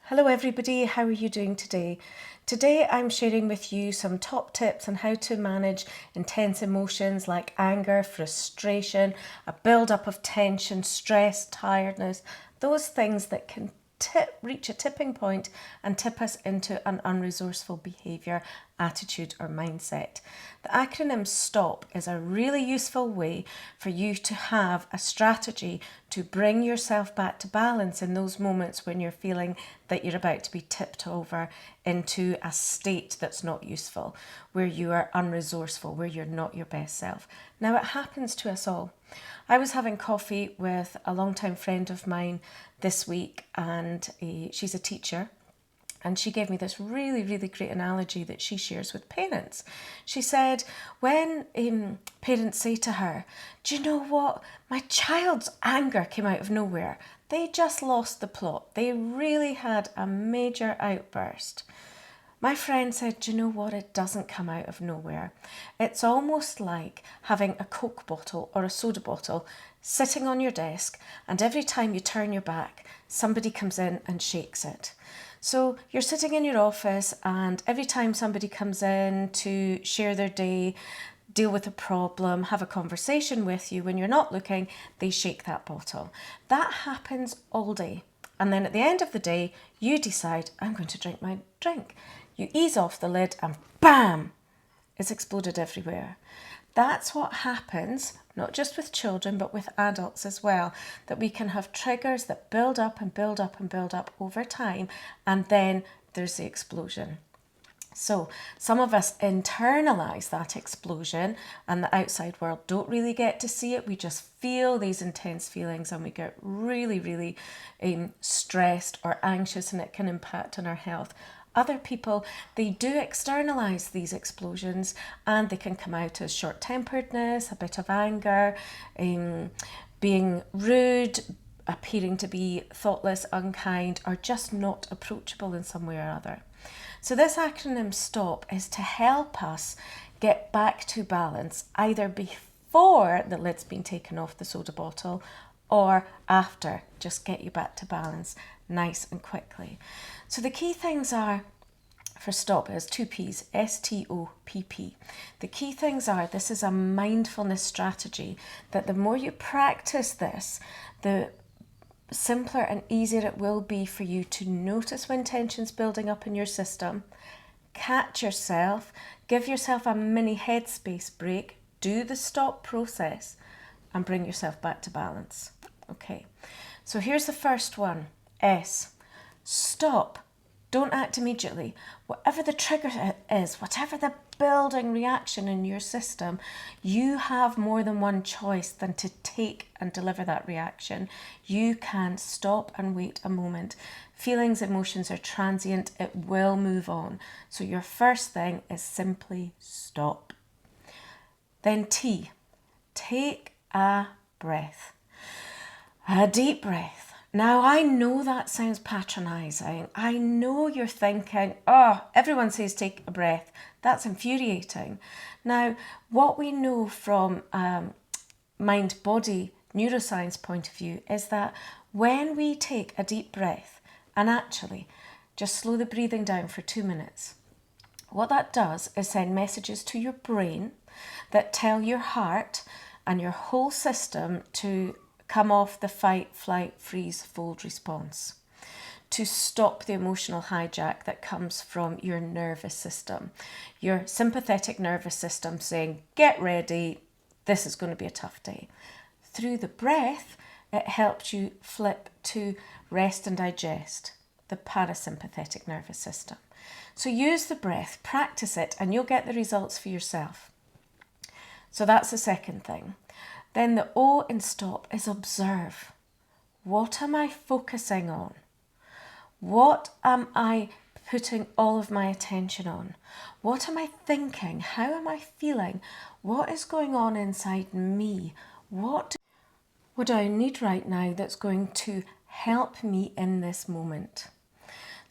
Hello everybody, how are you doing today? Today I'm sharing with you some top tips on how to manage intense emotions like anger, frustration, a build-up of tension, stress, tiredness, those things that can reach a tipping point and tip us into an unresourceful behaviour, attitude or mindset. The acronym STOP is a really useful way for you to have a strategy to bring yourself back to balance in those moments when you're feeling that you're about to be tipped over into a state that's not useful, where you are unresourceful, where you're not your best self. Now, it happens to us all. I was having coffee with a longtime friend of mine this week, and she's a teacher. And she gave me this really, really great analogy that she shares with parents. She said, when parents say to her, do you know what? My child's anger came out of nowhere. They just lost the plot. They really had a major outburst. My friend said, do you know what? It doesn't come out of nowhere. It's almost like having a Coke bottle or a soda bottle sitting on your desk, and every time you turn your back, somebody comes in and shakes it. So you're sitting in your office, and every time somebody comes in to share their day, deal with a problem, have a conversation with you, when you're not looking, they shake that bottle. That happens all day. And then at the end of the day, you decide, I'm going to drink my drink. You ease off the lid and bam, it's exploded everywhere. That's what happens, not just with children, but with adults as well, that we can have triggers that build up and build up and build up over time, and then there's the explosion. So some of us internalize that explosion, and the outside world don't really get to see it. We just feel these intense feelings and we get really, really stressed or anxious, and it can impact on our health. Other people, they do externalize these explosions, and they can come out as short-temperedness, a bit of anger, being rude, appearing to be thoughtless, unkind, or just not approachable in some way or other. So this acronym STOP is to help us get back to balance, either before the lid's been taken off the soda bottle or after. Just get you back to balance nice and quickly. So the key things are, for STOP, is two P's, S-T-O-P-P. The key things are, this is a mindfulness strategy, that the more you practice this, the simpler and easier it will be for you to notice when tension's building up in your system, catch yourself, give yourself a mini headspace break, do the STOP process, and bring yourself back to balance. Okay, so here's the first one, S. Stop. Don't act immediately. Whatever the trigger is, whatever the building reaction in your system, you have more than one choice than to take and deliver that reaction. You can stop and wait a moment. Feelings, emotions are transient. It will move on. So your first thing is simply stop. Then T, take a breath. A deep breath. Now, I know that sounds patronising. I know you're thinking, oh, everyone says take a breath. That's infuriating. Now, what we know from mind-body neuroscience point of view is that when we take a deep breath, and actually just slow the breathing down for 2 minutes, what that does is send messages to your brain that tell your heart and your whole system to come off the fight, flight, freeze, fold response, to stop the emotional hijack that comes from your nervous system, your sympathetic nervous system saying, get ready, this is going to be a tough day. Through the breath, it helps you flip to rest and digest, the parasympathetic nervous system. So use the breath, practice it, and you'll get the results for yourself. So that's the second thing. Then the O in STOP is observe. What am I focusing on? What am I putting all of my attention on? What am I thinking? How am I feeling? What is going on inside me? What do I need right now that's going to help me in this moment?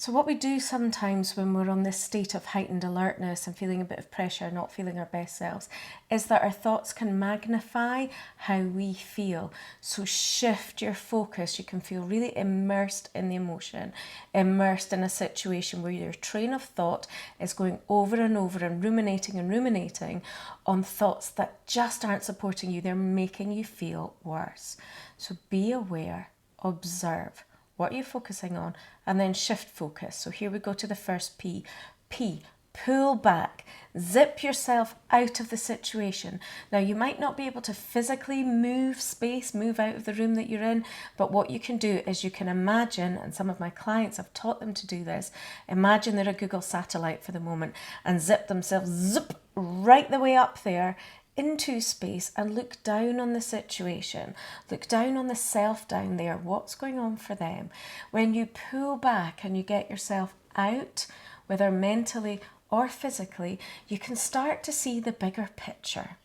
So what we do sometimes when we're on this state of heightened alertness and feeling a bit of pressure, not feeling our best selves, is that our thoughts can magnify how we feel. So shift your focus. You can feel really immersed in the emotion, immersed in a situation where your train of thought is going over and over and ruminating on thoughts that just aren't supporting you. They're making you feel worse. So be aware, observe. What are you focusing on? And then shift focus. So here we go to the first P. P, pull back. Zip yourself out of the situation. Now, you might not be able to physically move space, move out of the room that you're in, but what you can do is you can imagine, and some of my clients have taught them to do this, imagine they're a Google satellite for the moment and zip themselves right the way up there into space and look down on the situation, look down on the self down there, what's going on for them. When you pull back and you get yourself out, whether mentally or physically, you can start to see the bigger picture.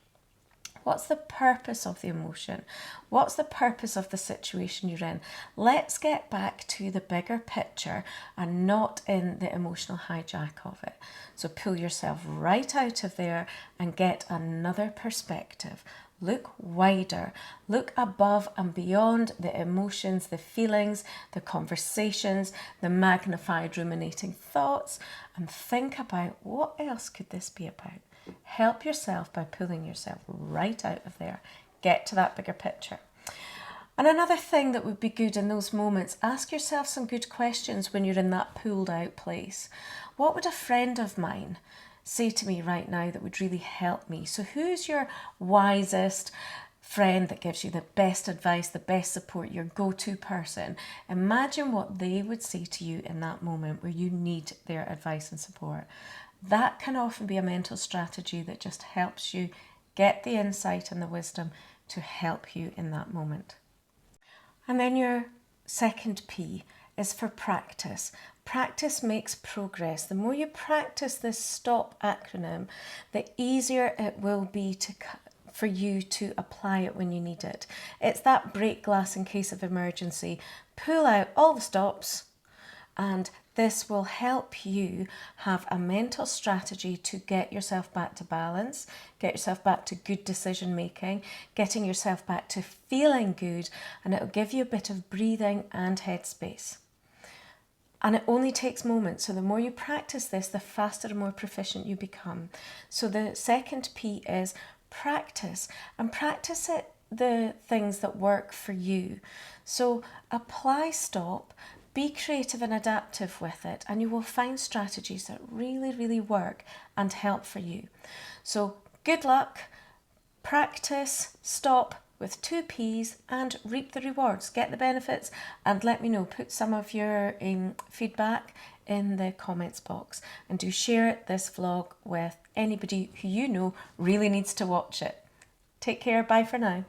What's the purpose of the emotion? What's the purpose of the situation you're in? Let's get back to the bigger picture and not in the emotional hijack of it. So pull yourself right out of there and get another perspective. Look wider, look above and beyond the emotions, the feelings, the conversations, the magnified ruminating thoughts, and think about what else could this be about. Help yourself by pulling yourself right out of there. Get to that bigger picture. And another thing that would be good in those moments, ask yourself some good questions when you're in that pulled out place. What would a friend of mine say to me right now that would really help me? So who's your wisest friend that gives you the best advice, the best support, your go-to person? Imagine what they would say to you in that moment where you need their advice and support. That can often be a mental strategy that just helps you get the insight and the wisdom to help you in that moment. And then your second P is for practice. Practice makes progress. The more you practice this STOP acronym, the easier it will be for you to apply it when you need it. It's that break glass in case of emergency. Pull out all the stops, and this will help you have a mental strategy to get yourself back to balance, get yourself back to good decision making, getting yourself back to feeling good, and it'll give you a bit of breathing and headspace. And it only takes moments. So the more you practice this, the faster and more proficient you become. So the second P is practice, and practice it the things that work for you. So apply STOP, be creative and adaptive with it, and you will find strategies that really work and help for you. So good luck, practice STOP with 2 P's and reap the rewards, get the benefits, and let me know. Put some of your feedback in the comments box, and do share this vlog with anybody who you know really needs to watch it. Take care, bye for now.